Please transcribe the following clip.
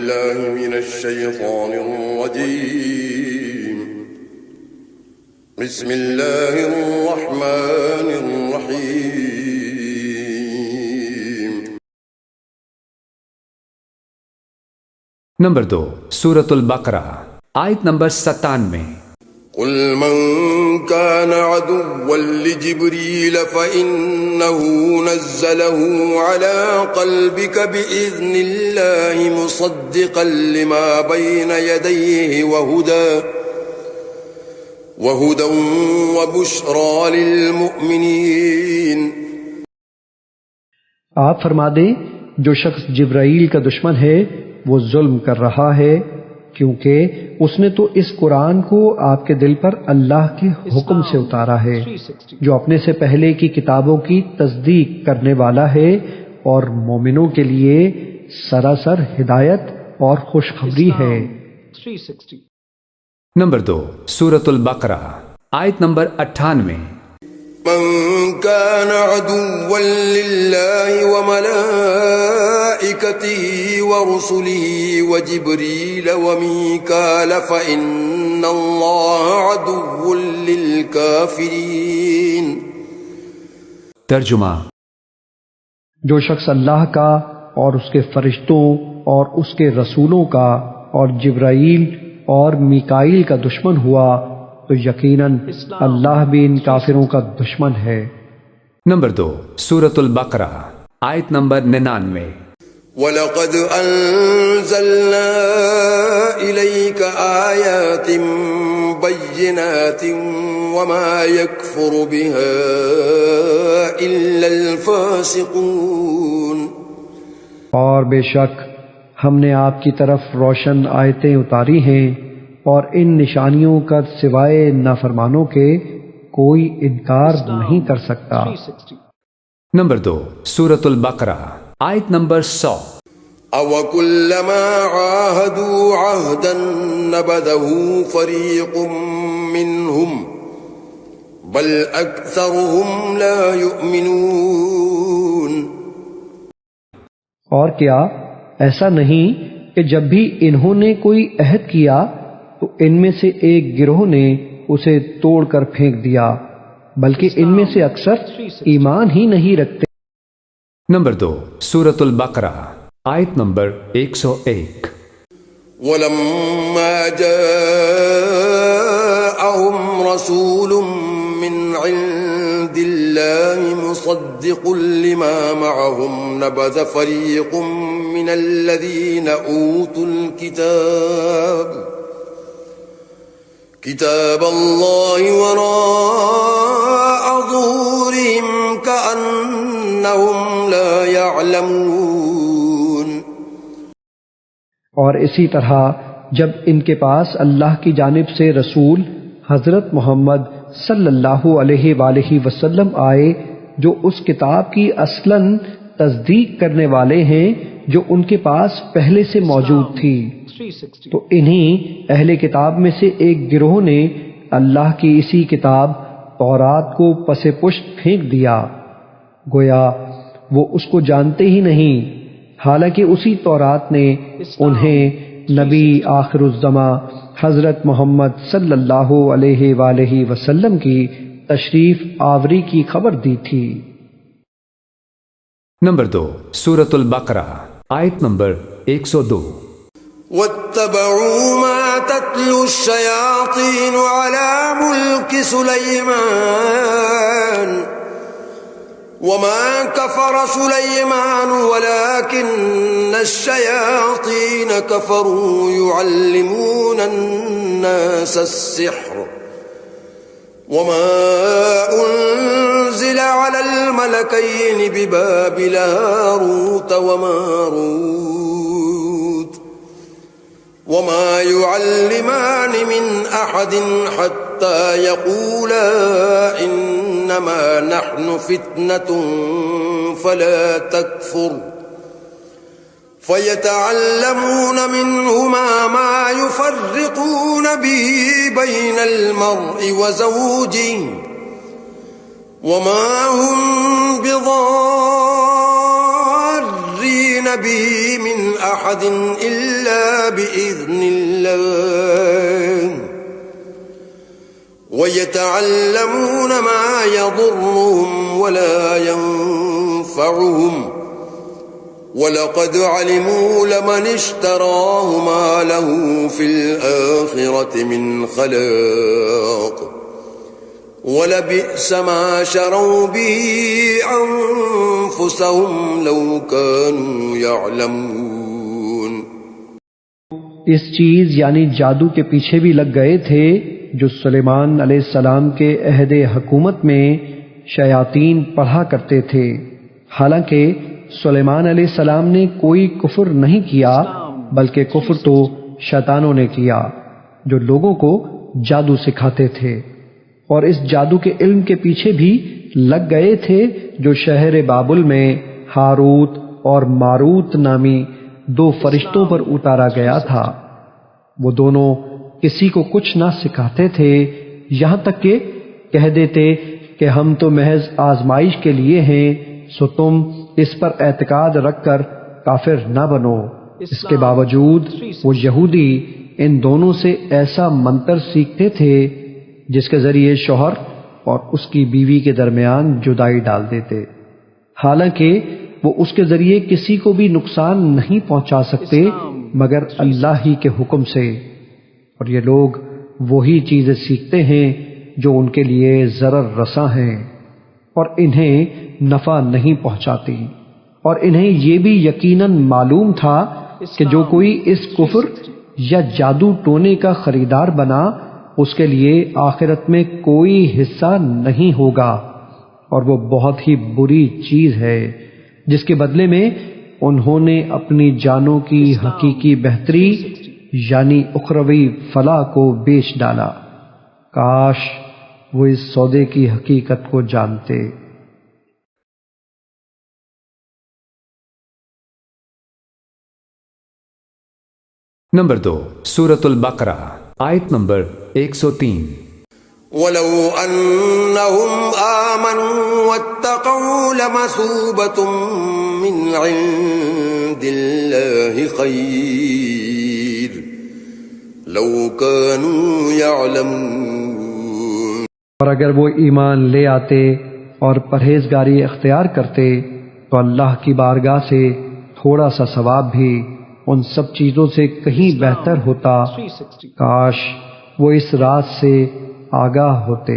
بالله من الشيطان الرجيم بسم الله الرحمن الرحيم. نمبر 2 سورۃ البقرہ آیت نمبر 97. قل من كان عدوا لجبريل فإنه نزله على قلبك بإذن الله مصدقا لما بين يديه وهدى وبشرى للمؤمنين. آپ فرما دیں جو شخص جبرائیل کا دشمن ہے وہ ظلم کر رہا ہے، کیونکہ اس نے تو اس قرآن کو آپ کے دل پر اللہ کے حکم سے اتارا ہے، جو اپنے سے پہلے کی کتابوں کی تصدیق کرنے والا ہے اور مومنوں کے لیے سراسر ہدایت اور خوشخبری ہے. نمبر 2 سورۃ البقرہ آیت نمبر 98. من كان عدوا لله وملائكته ورسله وجبريل وميكال فإن الله عدو للكافرين. ترجمہ: جو شخص اللہ کا اور اس کے فرشتوں اور اس کے رسولوں کا اور جبرائیل اور میکائیل کا دشمن ہوا تو یقیناً اللہ بھی ان کافروں کا دشمن ہے. نمبر 2 سورۃ البقرہ آیت نمبر 99. وَلَقَدْ أَنزَلْنَا إِلَيْكَ آيَاتٍ بَيِّنَاتٍ وَمَا يَكْفُرُ بِهَا إِلَّا الْفَاسِقُونَ. اور بے شک ہم نے آپ کی طرف روشن آیتیں اتاری ہیں اور ان نشانیوں کا سوائے نافرمانوں کے کوئی انکار نہیں کر سکتا. نمبر 2 سورۃ البقرہ آیت نمبر 100. أَوَكُلَّمَا عَاهَدُوا عَهْدًا نَبَذَهُ فَرِيقٌ مِّنْهُمْ بَلْ أَكْثَرُهُمْ لَا يُؤْمِنُونَ. اور کیا ایسا نہیں کہ جب بھی انہوں نے کوئی عہد کیا تو ان میں سے ایک گروہ نے اسے توڑ کر پھینک دیا، بلکہ ان میں سے اکثر ایمان ہی نہیں رکھتے. نمبر 2 سورۃ البقرہ آیت نمبر 101. وَلَمَّا جَاءَهُمْ رَسُولٌ مِّنْ عِندِ اللَّهِ مُصَدِّقٌ لِّمَا مَعَهُمْ نَبَذَ فَرِيقٌ مِّنَ الَّذِينَ أُوتُوا الْكِتَابَ كتاب الله وراء ظهورهم كأنهم لا يعلمون. اور اسی طرح جب ان کے پاس اللہ کی جانب سے رسول حضرت محمد صلی اللہ علیہ وآلہ وسلم آئے جو اس کتاب کی اصلاً تصدیق کرنے والے ہیں جو ان کے پاس پہلے سے موجود تھی، تو انہی اہل کتاب میں سے ایک گروہ نے اللہ کی اسی کتاب تورات کو پس پشت پھینک دیا، گویا وہ اس کو جانتے ہی نہیں، حالانکہ اسی تورات نے انہیں نبی آخر الزماں حضرت محمد صلی اللہ علیہ وآلہ وسلم کی تشریف آوری کی خبر دی تھی. نمبر 2 سورۃ البقرہ آیت نمبر 102. واتبعوا ما تتلو الشياطين على ملك سليمان وما كفر سليمان ولكن الشياطين كفروا يعلمون الناس السحر وما أنزل على الملكين ببابل هاروت وماروت وما يعلمان من أحد حتى يقولا إنما نحن فتنة فلا تكفر فيتعلمون منهما ما يفرقون به بين المرء وزوجه وما هم بضارين به من أحد إلا بإذن الله ويتعلمون ما يضرهم ولا ينفعهم وَلَقَدْ عَلِمُوا لَمَنِ اشْتَرَاهُ مَا لَهُ فِي الْآخِرَةِ مِنْ خَلَاقٍ وَلَبِئْسَ مَا شَرَوْا بِهِ أَنفُسَهُمْ لَوْ كَانُوا يَعْلَمُونَ۔ اس چیز یعنی جادو کے پیچھے بھی لگ گئے تھے جو سلیمان علیہ السلام کے عہد حکومت میں شیاطین پڑھا کرتے تھے، حالانکہ سلیمان علیہ السلام نے کوئی کفر نہیں کیا بلکہ کفر تو شیطانوں نے کیا جو لوگوں کو جادو سکھاتے تھے، اور اس جادو کے علم کے پیچھے بھی لگ گئے تھے جو شہر بابل میں ہاروت اور ماروت نامی دو فرشتوں پر اتارا گیا تھا۔ وہ دونوں کسی کو کچھ نہ سکھاتے تھے، یہاں تک کہ کہہ دیتے کہ ہم تو محض آزمائش کے لیے ہیں، سو تم اس پر اعتقاد رکھ کر کافر نہ بنو۔ اس کے باوجود وہ یہودی ان دونوں سے ایسا منتر سیکھتے تھے جس کے ذریعے شوہر اور اس کی بیوی کے درمیان جدائی ڈال دیتے، حالانکہ وہ اس کے ذریعے کسی کو بھی نقصان نہیں پہنچا سکتے مگر اللہ ہی کے حکم سے، اور یہ لوگ وہی چیزیں سیکھتے ہیں جو ان کے لیے ضرر رساں ہیں اور انہیں نفع نہیں پہنچاتی، اور انہیں یہ بھی یقیناً معلوم تھا کہ جو کوئی اس کفر یا جادو ٹونے کا خریدار بنا اس کے لیے آخرت میں کوئی حصہ نہیں ہوگا، اور وہ بہت ہی بری چیز ہے جس کے بدلے میں انہوں نے اپنی جانوں کی حقیقی بہتری یعنی اخروی فلاح کو بیچ ڈالا۔ کاش وہ اس سودے کی حقیقت کو جانتے۔ نمبر 2 سورۃ البقرہ آیت نمبر 103۔ وَلَوْ أَنَّهُمْ آمَنُوا وَاتَّقَوْا لَمَثُوبَةٌ مِّنْ عِندِ اللَّهِ خَيْرٌ لَوْ كَانُوا يَعْلَمُونَ۔ اور اگر وہ ایمان لے آتے اور پرہیزگاری اختیار کرتے تو اللہ کی بارگاہ سے تھوڑا سا ثواب بھی ان سب چیزوں سے کہیں بہتر ہوتا، کاش وہ اس راز سے آگاہ ہوتے۔